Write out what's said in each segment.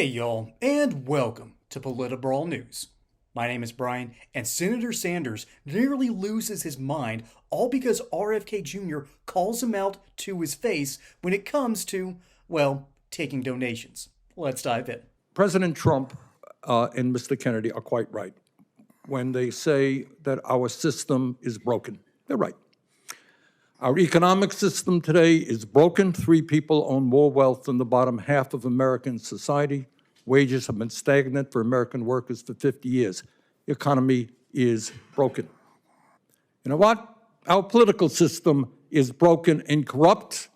Hey y'all, and welcome to PolitiBrawl News. My name is Brian, and Senator Sanders nearly loses his mind all because RFK Jr. calls him out to his face when it comes to, well, taking donations. Let's dive in. President Trump and Mr. Kennedy are quite right when they say that our system is broken. They're right. Our economic system today is broken. 3 people own more wealth than the bottom half of American society. Wages have been stagnant for American workers for 50 years. The economy is broken. You know what? Our political system is broken and corrupt.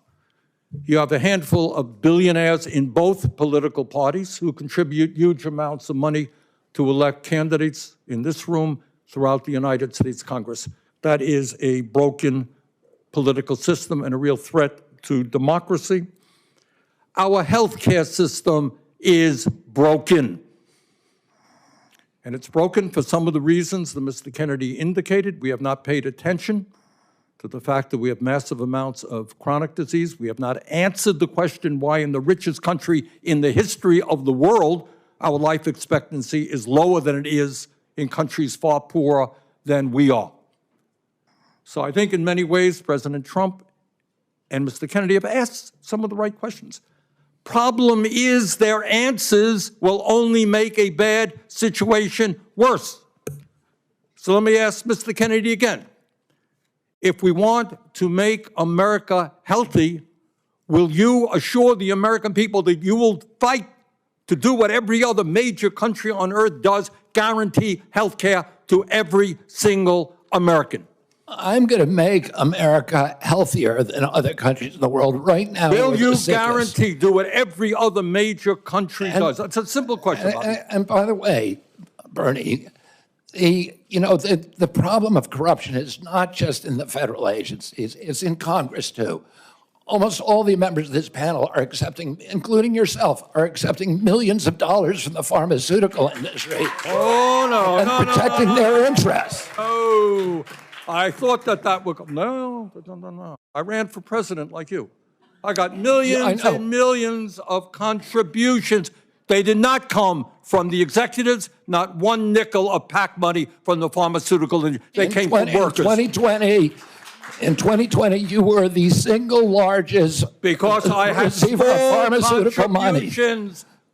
You have a handful of billionaires in both political parties who contribute huge amounts of money to elect candidates in this room throughout the United States Congress. That is a broken political system and a real threat to democracy. Our healthcare system is broken. And it's broken for some of the reasons that Mr. Kennedy indicated. We have not paid attention to the fact that we have massive amounts of chronic disease. We have not answered the question why in the richest country in the history of the world, our life expectancy is lower than it is in countries far poorer than we are. So I think in many ways, President Trump and Mr. Kennedy have asked some of the right questions. Problem is their answers will only make a bad situation worse. So let me ask Mr. Kennedy again. If we want to make America healthy, will you assure the American people that you will fight to do what every other major country on earth does, guarantee health care to every single American? I'm going to make America healthier than other countries in the world right now. Will you guarantee do what every other major country does? That's a simple question. And by the way, Bernie, the problem of corruption is not just in the federal agencies, it's in Congress too. Almost all the members of this panel are accepting, including yourself, are accepting millions of dollars from the pharmaceutical industry. And protecting their interests. Oh, I thought that would come. No. I ran for president like you. I got millions and millions of contributions. They did not come from the executives, not one nickel of PAC money from the pharmaceutical industry. They came from workers. In 2020, you were the single largest because I had receiver of pharmaceutical money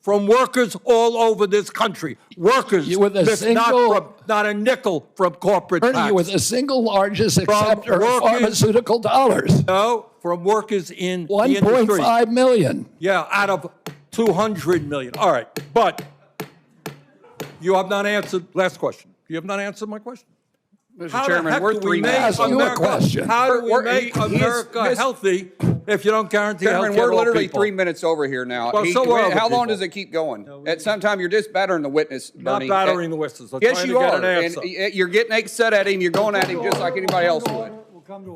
from workers all over this country. Workers, you were the not a nickel from corporate PACs. You were the single largest acceptor of pharmaceutical dollars. No, from workers in the industry. 1.5 million. Yeah, out of 200 million. All right, but you have not answered, last question. You have not answered my question. Mr. Chairman, we're 3 minutes. How do we make America healthy if you don't guarantee health care to all people? We're literally 3 minutes over here now. Well, how long does it keep going? At some time, you're just battering the witness, Bernie. Not battering the witness. Yes, you are. And you're getting upset at him. You're going at him just like anybody else would.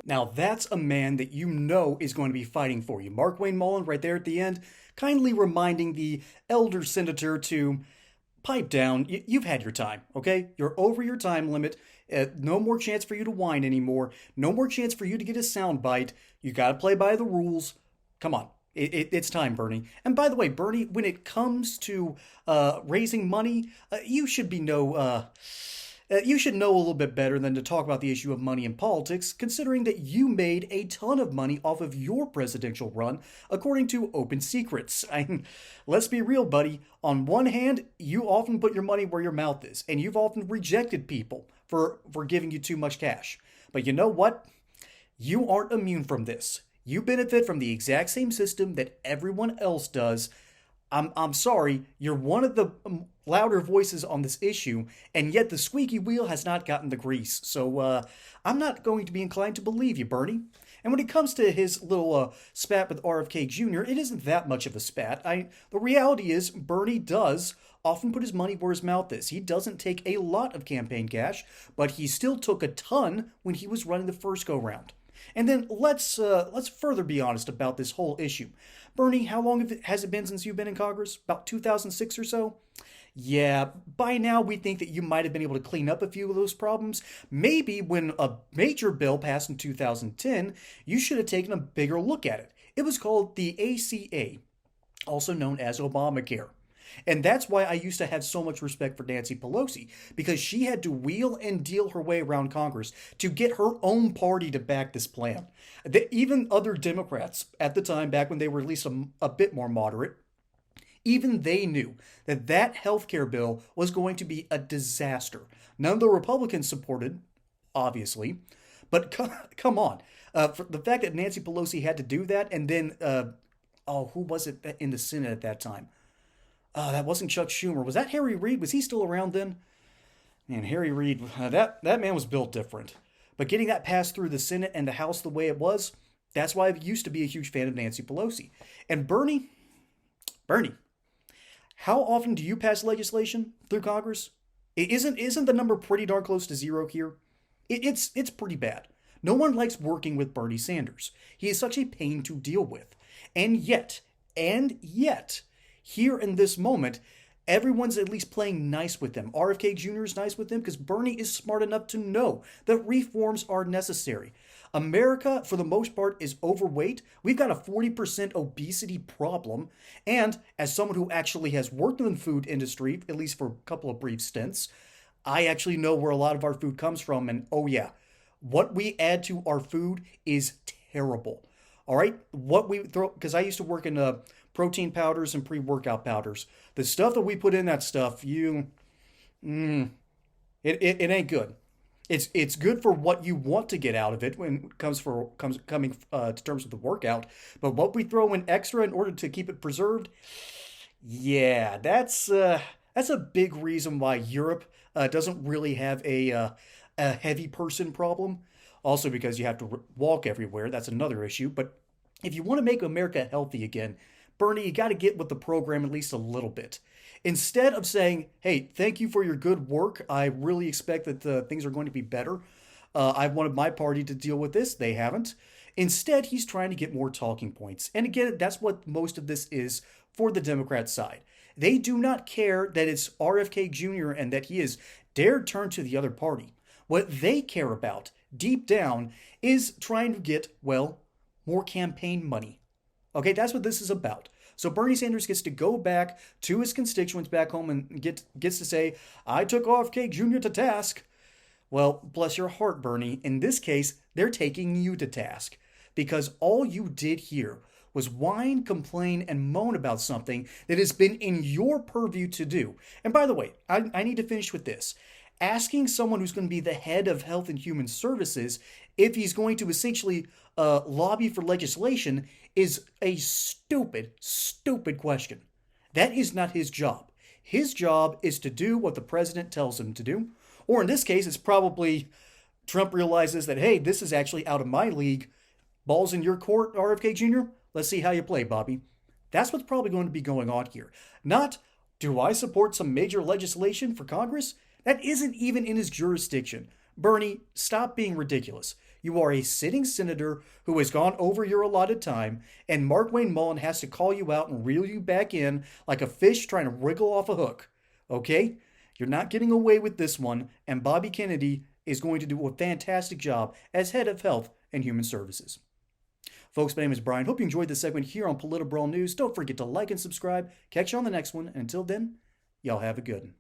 Now that's a man that you know is going to be fighting for you. Mark Wayne Mullen right there at the end, kindly reminding the elder senator to pipe down. You've had your time, okay? You're over your time limit. No more chance for you to whine anymore. No more chance for you to get a sound bite. You got to play by the rules. Come on. It's time, Bernie. And by the way, Bernie, when it comes to raising money, you should know a little bit better than to talk about the issue of money in politics, considering that you made a ton of money off of your presidential run, according to Open Secrets. Let's be real, buddy. On one hand, you often put your money where your mouth is, and you've often rejected people for giving you too much cash. But you know what? You aren't immune from this. You benefit from the exact same system that everyone else does. I'm sorry, you're one of the louder voices on this issue, and yet the squeaky wheel has not gotten the grease. So I'm not going to be inclined to believe you, Bernie. And when it comes to his little spat with RFK Jr., it isn't that much of a spat. The reality is Bernie does often put his money where his mouth is. He doesn't take a lot of campaign cash, but he still took a ton when he was running the first go-round. And then let's further be honest about this whole issue. Bernie, how long has it been since you've been in Congress? About 2006 or so? Yeah, by now we think that you might have been able to clean up a few of those problems. Maybe when a major bill passed in 2010, you should have taken a bigger look at it. It was called the ACA, also known as Obamacare. And that's why I used to have so much respect for Nancy Pelosi, because she had to wheel and deal her way around Congress to get her own party to back this plan. Even other Democrats at the time, back when they were at least a bit more moderate, even they knew that that health care bill was going to be a disaster. None of the Republicans supported, obviously, but come on. For the fact that Nancy Pelosi had to do that, and then, who was it in the Senate at that time? That wasn't Chuck Schumer. Was that Harry Reid? Was he still around then? Man, Harry Reid, that man was built different. But getting that passed through the Senate and the House the way it was, that's why I used to be a huge fan of Nancy Pelosi. And Bernie, how often do you pass legislation through Congress? Isn't the number pretty darn close to zero here? It's pretty bad. No one likes working with Bernie Sanders. He is such a pain to deal with. And yet, here in this moment, everyone's at least playing nice with them. RFK Jr. is nice with them because Bernie is smart enough to know that reforms are necessary. America, for the most part, is overweight. We've got a 40% obesity problem. And as someone who actually has worked in the food industry, at least for a couple of brief stints, I actually know where a lot of our food comes from. And oh yeah, what we add to our food is terrible. All right? What we throw, because I used to work in protein powders and pre-workout powders. The stuff that we put in that stuff, it ain't good. It's good for what you want to get out of it when it coming to terms with the workout. But what we throw in extra in order to keep it preserved, yeah, that's a big reason why Europe doesn't really have a heavy person problem. Also because you have to walk everywhere. That's another issue. But if you want to make America healthy again, Bernie, you got to get with the program at least a little bit. Instead of saying, hey, thank you for your good work, I really expect that things are going to be better. I wanted my party to deal with this. They haven't. Instead, he's trying to get more talking points. And again, that's what most of this is for the Democrat side. They do not care that it's RFK Jr. and that he has dared turn to the other party. What they care about, deep down, is trying to get, well, more campaign money. Okay, that's what this is about. So Bernie Sanders gets to go back to his constituents back home and gets to say, I took RFK Jr. to task. Well, bless your heart, Bernie. In this case, they're taking you to task. Because all you did here was whine, complain, and moan about something that has been in your purview to do. And by the way, I need to finish with this. Asking someone who's going to be the head of Health and Human Services if he's going to essentially lobby for legislation is a stupid, stupid question. That is not his job. His job is to do what the president tells him to do. Or in this case, it's probably Trump realizes that, hey, this is actually out of my league. Ball's in your court, RFK Jr. Let's see how you play, Bobby. That's what's probably going to be going on here. Not, do I support some major legislation for Congress? That isn't even in his jurisdiction. Bernie, stop being ridiculous. You are a sitting senator who has gone over your allotted time, and Markwayne Mullin has to call you out and reel you back in like a fish trying to wriggle off a hook. Okay? You're not getting away with this one, and Bobby Kennedy is going to do a fantastic job as head of Health and Human Services. Folks, my name is Brian. Hope you enjoyed this segment here on PolitiBrawl News. Don't forget to like and subscribe. Catch you on the next one. And until then, y'all have a good one.